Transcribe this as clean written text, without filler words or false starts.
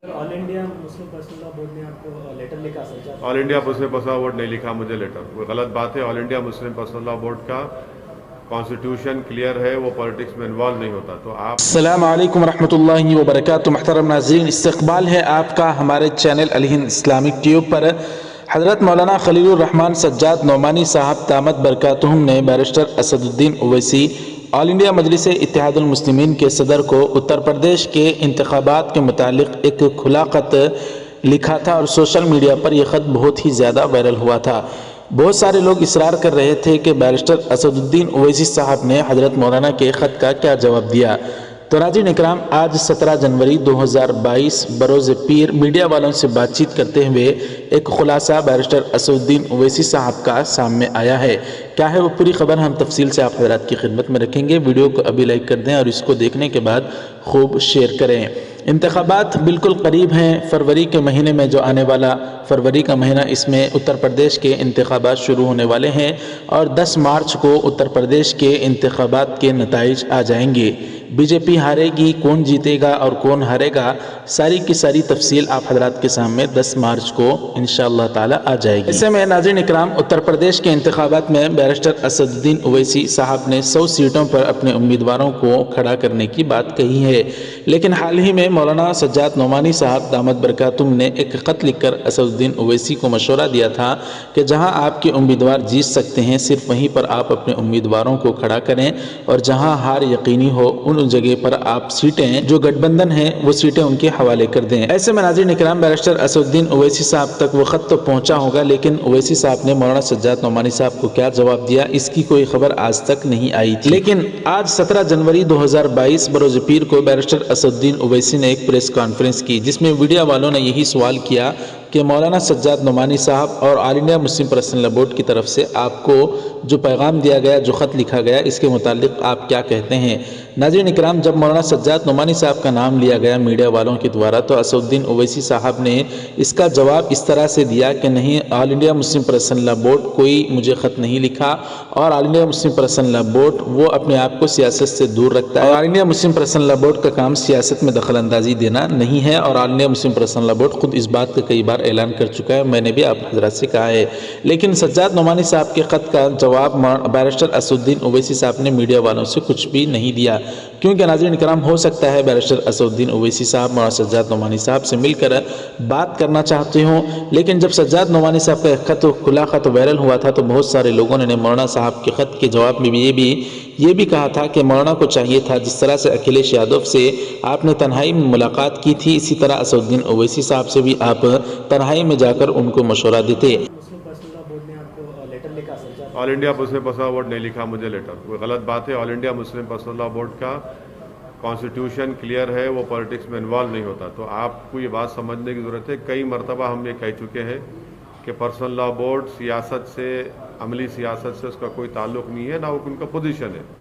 All India Muslim personal law board ने आपको letter लिखा sir? All India Muslim personal law board नहीं लिखा मुझे लेटर, वो गलत बात है। All India Muslim personal law board का कॉन्स्टिट्यूशन क्लियर है, वो पॉलिटिक्स में इन्वॉल्व नहीं होता। तो आप अस्सलाम वालेकुम रहमतुल्लाहि व बरकातुहू। मुहतरम नाज़रीन, इस्तक़बाल है आपका हमारे चैनल अल हिंद इस्लामिक ट्यूब पर। हज़रत मौलाना खलीलुर रहमान सज्जाद नोमानी साहब दामत बरकातुहुम ने barrister Asaduddin Owaisi all India Majlis Ittehadul Muslimeen के सदर को उत्तर प्रदेश के इंतखाबात के मुतालिक एक खुला ख़त लिखा था और सोशल मीडिया पर यह ख़त बहुत ही ज़्यादा वायरल हुआ था। बहुत सारे लोग इसरार कर रहे थे कि बैरिस्टर असदुद्दीन ओवैसी साहब ने हज़रत मौलाना के ख़त का क्या जवाब दिया। तो नाज़रीन इकराम, आज 17 जनवरी 2022 बरोज़ पीर मीडिया वालों से बातचीत करते हुए एक खुलासा बैरिस्टर असदुद्दीन ओवैसी साहब का सामने आया है। क्या है वो पूरी खबर हम तफसील से आप हज़रात की खिदमत में रखेंगे। वीडियो को अभी लाइक कर दें और इसको देखने के बाद खूब शेयर करें। इंतखाबात बिल्कुल करीब हैं। फरवरी के महीने में जो आने वाला फरवरी का महीना, इसमें उत्तर प्रदेश के इंतखाबात शुरू होने वाले हैं और 10 मार्च को उत्तर प्रदेश के इंतखाबात के नताइज आ जाएंगे। बीजेपी हारेगी, कौन जीतेगा और कौन हारेगा, सारी की सारी तफसील आप हजरात के सामने 10 मार्च को इंशाअल्लाह ताला आ जाएगी। ऐसे में नाज़रीन इकराम, उत्तर प्रदेश के इंतखाबात में बैरिस्टर असदुद्दीन ओवैसी साहब ने 100 सीटों पर अपने उम्मीदवारों को खड़ा करने की बात कही है। लेकिन हाल ही में मौलाना सज्जाद नोमानी साहब दामत बरकातुहुम ने एक ख़त लिखकर असदुद्दीन ओवैसी को मशवरा दिया था कि जहां आपके उम्मीदवार जीत सकते हैं, सिर्फ वहीं पर आप अपने उम्मीदवारों को खड़ा करें और जहां हार यकीनी हो उन जगह पर आप सीटें जो गठबंधन हैं वो सीटें उनके हवाले कर दें। ऐसे में नाज़रीन इकराम, बैरिस्टर असदुद्दीन ओवैसी साहब तक वो ख़त तो पहुंचा होगा, लेकिन ओवैसी साहब ने मौलाना सज्जाद नोमानी साहब को क्या जवाब दिया, इसकी कोई खबर आज तक नहीं आई थी। लेकिन आज 17 जनवरी 2022 बरोज़ पीर को बैरिस्टर असदुद्दीन ओवैसी ने एक प्रेस कॉन्फ्रेंस की, जिसमें मीडिया वालों ने यही सवाल किया कि मौलाना सज्जाद नोमानी साहब और all India Muslim personal law board की तरफ से आपको जो पैगाम दिया गया, जो ख़त लिखा गया, इसके मुतालिक आप क्या कहते हैं। नाज़रीन इकराम, जब मौलाना सज्जाद नोमानी साहब का नाम लिया गया मीडिया वालों के द्वारा, तो असदुद्दीन ओवैसी साहब ने इसका जवाब इस तरह से दिया कि नहीं, all India Muslim personal law board कोई मुझे ख़त नहीं लिखा और all India Muslim personal law board वो अपने आप को सियासत से दूर रखता है। All India Muslim personal law board का काम सियासत में दखल अंदाजी देना नहीं है और all India Muslim personal law board खुद इस बात का कई बार ऐलान कर चुका है, मैंने भी आप हजरात से कहा है। लेकिन सज्जाद नोमानी साहब के ख़त का जवाब बैरिस्टर असदुद्दीन ओवैसी साहब ने मीडिया वालों से कुछ भी नहीं दिया, क्योंकि नाज़रीन इकराम, हो सकता है बैरिस्टर असदुद्दीन ओवैसी साहब मौलाना सज्जाद नोमानी साहब से मिलकर बात करना चाहते हों। लेकिन जब सज्जाद नोमानी साहब का ख़त खुला ख़त वायरल हुआ था तो बहुत सारे लोगों ने मौलाना साहब के ख़त के जवाब में ये भी कहा था कि मौलाना को चाहिए था जिस तरह से अखिलेश यादव से आपने तन्हाई में मुलाकात की थी, इसी तरह असदुद्दीन ओवैसी साहब से भी आप तन्हाई में जाकर उनको मशवरा देते। मुस्लिम पर्सनल लॉ बोर्ड ने आपको लेटर लिखा sir? All India Muslim personal law board नहीं लिखा मुझे लेटर, वो गलत बात है। All India Muslim personal law board का कॉन्स्टिट्यूशन क्लियर है, वो पॉलिटिक्स में इन्वॉल्व नहीं होता। तो आपको ये बात समझने की ज़रूरत है। कई मरतबा हम ये कह चुके हैं कि पर्सनल लॉ बोर्ड सियासत से, अमली सियासत से उसका कोई ताल्लुक़ नहीं है, ना वो उनका पोजीशन है।